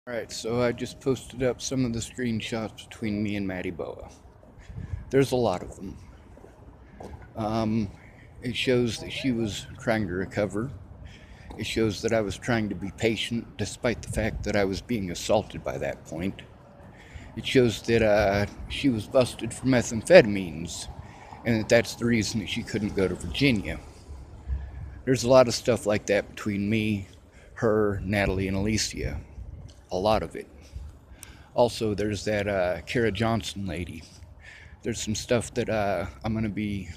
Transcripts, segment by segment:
Alright, so I just posted up some of the screenshots between me and Maddie Boa. There's a lot of them. It shows that she was trying to recover. It shows that I was trying to be patient despite the fact that I was being assaulted by that point. It shows that she was busted for methamphetamines and that that's the reason that she couldn't go to Virginia. There's a lot of stuff like that between me, her, Natalie, and Alicia. A lot of it. Also, there's that Kara Johnson lady. There's some stuff that I'm going to be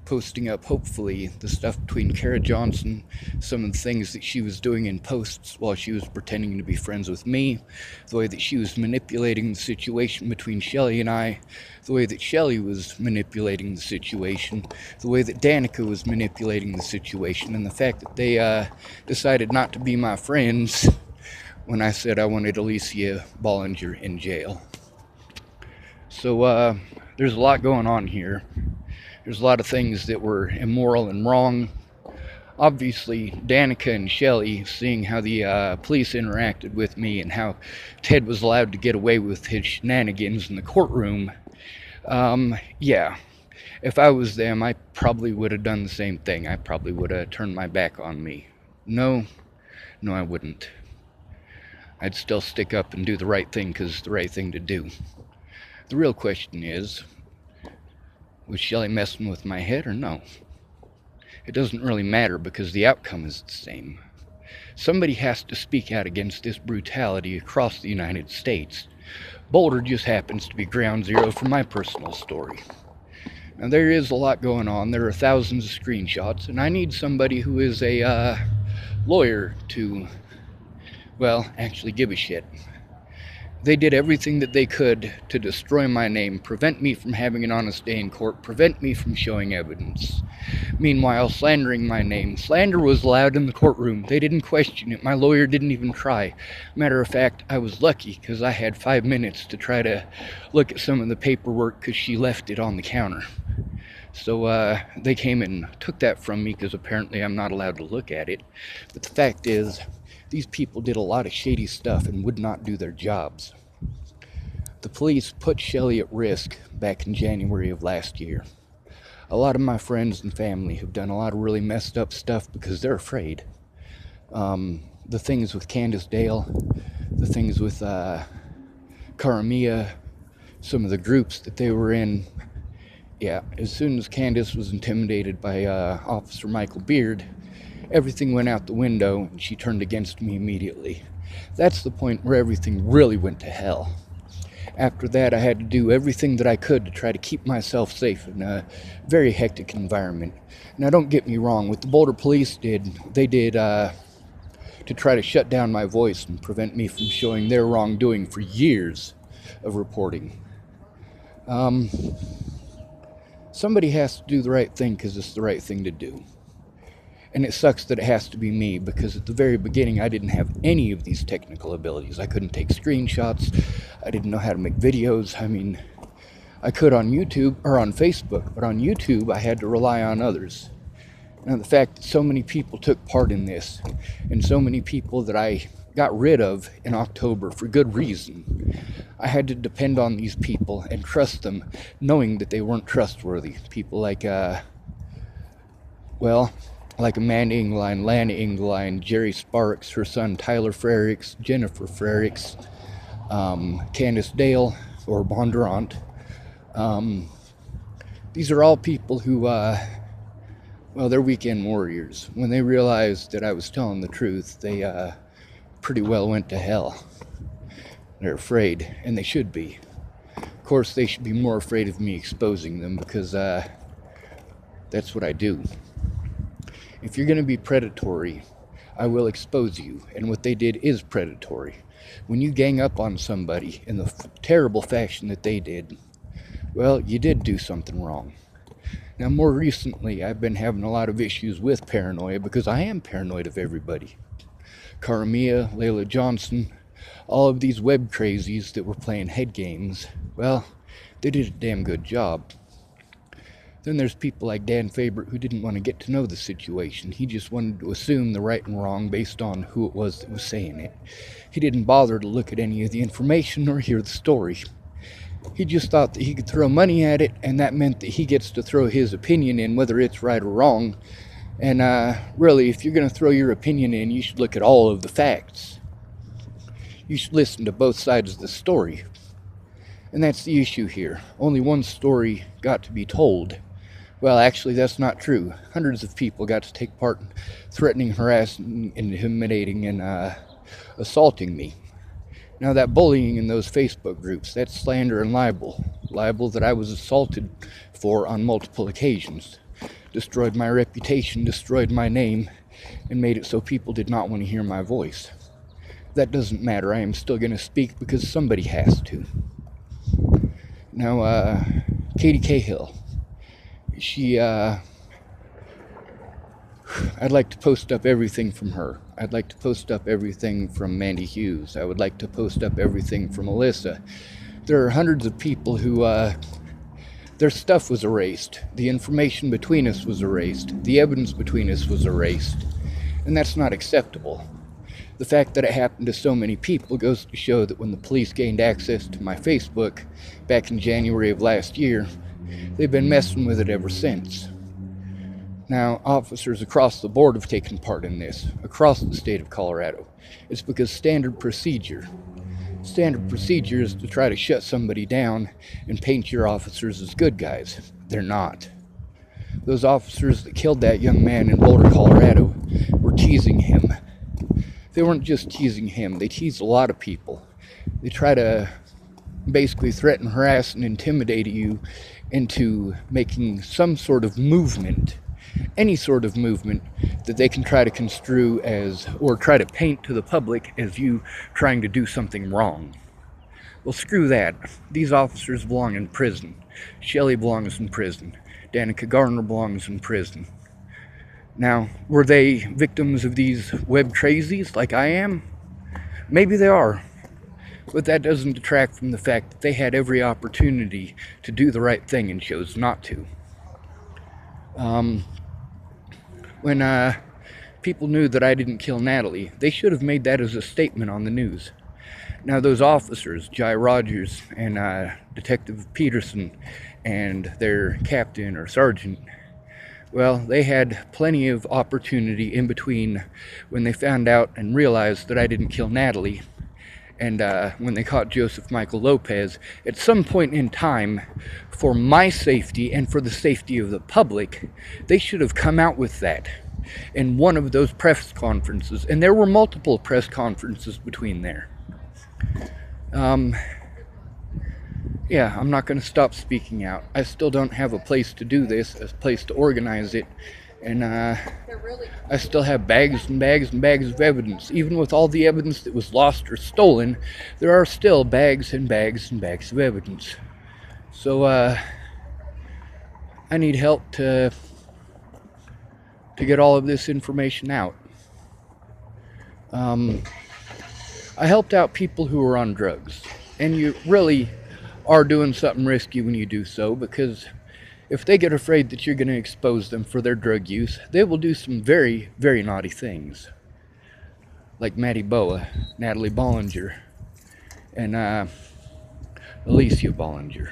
posting up, hopefully, the stuff between Kara Johnson, some of the things that she was doing in posts while she was pretending to be friends with me, the way that she was manipulating the situation between Shelly and I, the way that Shelly was manipulating the situation, the way that Danica was manipulating the situation, and the fact that they decided not to be my friends when I said I wanted Alicia Bollinger in jail. So there's a lot going on here. There's a lot of things that were immoral and wrong. Obviously, Danica and Shelly, seeing how the police interacted with me and how Ted was allowed to get away with his shenanigans in the courtroom, yeah, if I was them, I probably would have done the same thing. I probably would have turned my back on me. No, I wouldn't. I'd still stick up and do the right thing because it's the right thing to do. The real question is, was Shelly messing with my head or no? It doesn't really matter because the outcome is the same. Somebody has to speak out against this brutality across the United States. Boulder just happens to be ground zero for my personal story. Now, there is a lot going on. There are thousands of screenshots, and I need somebody who is a lawyer to, well, actually give a shit. They did everything that they could to destroy my name, prevent me from having an honest day in court, prevent me from showing evidence. Meanwhile, slandering my name. Slander was allowed in the courtroom. They didn't question it. My lawyer didn't even try. Matter of fact, I was lucky because I had 5 minutes to try to look at some of the paperwork because she left it on the counter. So they came and took that from me because apparently I'm not allowed to look at it. But the fact is, these people did a lot of shady stuff and would not do their jobs. The police put Shelly at risk back in January of last year. A lot of my friends and family have done a lot of really messed up stuff because they're afraid. The things with Candace Dale, the things with Karamia, some of the groups that they were in. Yeah, as soon as Candace was intimidated by Officer Michael Beard, everything went out the window and she turned against me immediately. That's the point where everything really went to hell. After that, I had to do everything that I could to try to keep myself safe in a very hectic environment. Now, don't get me wrong, what the Boulder police did, they did to try to shut down my voice and prevent me from showing their wrongdoing for years of reporting. Somebody has to do the right thing because it's the right thing to do. And it sucks that it has to be me because at the very beginning I didn't have any of these technical abilities. I couldn't take screenshots. I didn't know how to make videos. I mean, I could on YouTube or on Facebook, but on YouTube I had to rely on others. Now, the fact that so many people took part in this and so many people that I got rid of in October for good reason, I had to depend on these people and trust them knowing that they weren't trustworthy. People like, like Amanda Engeline, Lana Engeline, Jerry Sparks, her son Tyler Frericks, Jennifer Frericks, Candace Dale, or Bondurant. These are all people who, they're weekend warriors. When they realized that I was telling the truth, they pretty well went to hell. They're afraid, and they should be. Of course, they should be more afraid of me exposing them because that's what I do. If you're going to be predatory, I will expose you, and what they did is predatory. When you gang up on somebody in the terrible fashion that they did, well, you did do something wrong. Now, more recently, I've been having a lot of issues with paranoia because I am paranoid of everybody. Karamia, Layla Johnson, all of these web crazies that were playing head games, well, they did a damn good job. Then there's people like Dan Faber who didn't want to get to know the situation. He just wanted to assume the right and wrong based on who it was that was saying it. He didn't bother to look at any of the information or hear the story. He just thought that he could throw money at it, and that meant that he gets to throw his opinion in, whether it's right or wrong. And really, if you're going to throw your opinion in, you should look at all of the facts. You should listen to both sides of the story. And that's the issue here. Only one story got to be told. Well, actually, that's not true. Hundreds of people got to take part in threatening, harassing, intimidating, and assaulting me. Now, that bullying in those Facebook groups, that's slander and libel. Libel that I was assaulted for on multiple occasions. Destroyed my reputation, destroyed my name, and made it so people did not want to hear my voice. That doesn't matter. I am still going to speak because somebody has to. Now, Katie Cahill. I'd like to post up everything from her. I'd like to post up everything from Mandy Hughes. I would like to post up everything from Alyssa. There are hundreds of people who, their stuff was erased. The information between us was erased. The evidence between us was erased. And that's not acceptable. The fact that it happened to so many people goes to show that when the police gained access to my Facebook back in January of last year, they've been messing with it ever since. Now, officers across the board have taken part in this, across the state of Colorado. It's because standard procedure is to try to shut somebody down and paint your officers as good guys. They're not. Those officers that killed that young man in Boulder, Colorado, were teasing him. They weren't just teasing him, they teased a lot of people. They try to basically threaten, harass, and intimidate you into making some sort of movement, any sort of movement that they can try to construe as, or try to paint to the public as you trying to do something wrong. Well, screw that. These officers belong in prison. Shelley belongs in prison. Danica Garner belongs in prison. Now, were they victims of these web crazies like I am? Maybe they are. But that doesn't detract from the fact that they had every opportunity to do the right thing and chose not to. When people knew that I didn't kill Natalie, they should have made that as a statement on the news. Now, those officers, Jai Rogers and Detective Peterson and their captain or sergeant, well, they had plenty of opportunity in between when they found out and realized that I didn't kill Natalie and when they caught Joseph Michael Lopez. At some point in time, for my safety and for the safety of the public, they should have come out with that in one of those press conferences. And there were multiple press conferences between there. Yeah, I'm not going to stop speaking out. I still don't have a place to do this, a place to organize it, and I still have bags and bags and bags of evidence. Even with all the evidence that was lost or stolen, there are still bags and bags and bags of evidence. So, I need help to get all of this information out. I helped out people who were on drugs, and you really are doing something risky when you do so, because if they get afraid that you're going to expose them for their drug use, they will do some very, very naughty things. Like Maddie Boa, Natalie Bollinger, and Alicia Bollinger.